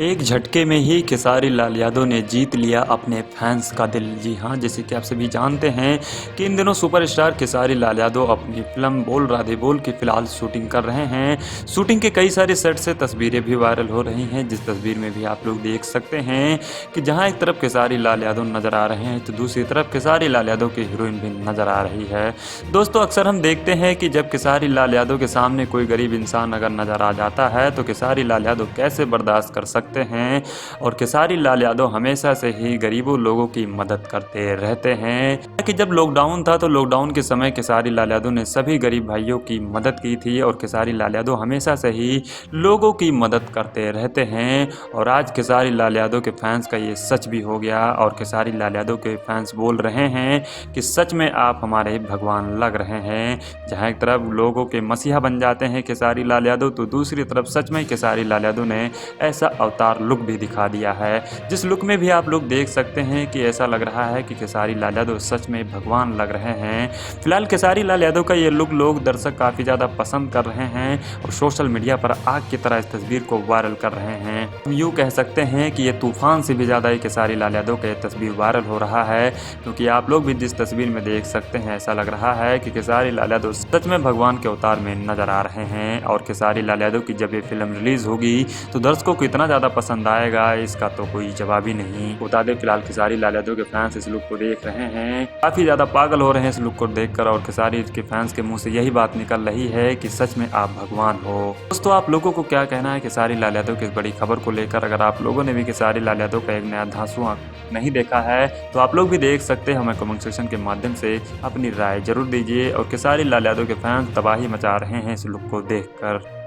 एक झटके में ही खेसारी लाल यादव ने जीत लिया अपने फैंस का दिल। जी हाँ, जैसे कि आप सभी जानते हैं कि इन दिनों सुपरस्टार खेसारी लाल यादव अपनी फिल्म बोल राधे बोल की फिलहाल शूटिंग कर रहे हैं। शूटिंग के कई सारे सेट से तस्वीरें भी वायरल हो रही हैं, जिस तस्वीर में भी आप लोग देख सकते हैं कि जहाँ एक तरफ खेसारी लाल यादव नजर आ रहे हैं तो दूसरी तरफ खेसारी लाल यादव की हीरोइन भी नजर आ रही है। दोस्तों, अक्सर हम देखते हैं कि जब खेसारी लाल यादव के सामने कोई गरीब इंसान अगर नजर आ जाता है तो खेसारी लाल यादव कैसे बर्दाश्त कर सकते हैं। और खेसारी लाल यादव हमेशा से ही गरीबों लोगों की मदद करते रहते हैं कि जब लॉकडाउन था तो लॉकडाउन के समय खेसारी लाल यादव ने सभी गरीब भाइयों की मदद की थी और खेसारी लाल यादव हमेशा से ही लोगों की मदद करते रहते हैं। और आज खेसारी लाल यादव के फैंस का ये सच भी हो गया और खेसारी लाल यादव के फैंस बोल रहे हैं कि सच में आप हमारे भगवान लग रहे हैं। जहाँ एक तरफ लोगों के मसीहा बन जाते हैं खेसारी लाल यादव, तो दूसरी तरफ सच में खेसारी लाल यादव ने ऐसा अवतार लुक भी दिखा दिया है, जिस लुक में भी आप लोग देख सकते हैं कि ऐसा लग रहा है कि खेसारी लाल यादव सच में भगवान लग रहे हैं। फिलहाल खेसारी लाल यादव का ये लुक लोग दर्शक काफ़ी ज़्यादा पसंद कर रहे हैं और सोशल मीडिया पर आग की तरह इस तस्वीर को वायरल कर रहे हैं। हम यूँ कह सकते हैं कि ये तूफान से भी ज़्यादा ही खेसारी लाल यादव का ये तस्वीर वायरल हो रहा है, क्योंकि आप लोग भी जिस तस्वीर में देख सकते हैं ऐसा लग रहा है कि खेसारी लाल यादव सच में भगवान के अवतार में नजर आ रहे हैं। और खेसारी लाल यादव की जब ये फिल्म रिलीज होगी तो दर्शकों को इतना ज़्यादा पसंद आएगा, इसका तो कोई जवाब ही नहीं। बता दें, फिलहाल खेसारी लाल यादव के फैंस इस लुक को देख रहे हैं, काफ़ी ज़्यादा पागल हो रहे हैं इस लुक को देखकर और खेसारी के फैंस के मुंह से यही बात निकल रही है कि सच में आप भगवान हो। दोस्तों, आप लोगों को क्या कहना है खेसारी लाल यादव की इस बड़ी खबर को लेकर? अगर आप लोगों ने भी खेसारी लाल यादव का एक नया धांसू नहीं देखा है तो आप लोग भी देख सकते हैं। हमें कमेंट सेक्शन के माध्यम से अपनी राय जरूर दीजिए। और खेसारी लाल यादव के फैंस तबाही मचा रहे हैं इस लुक को देखकर।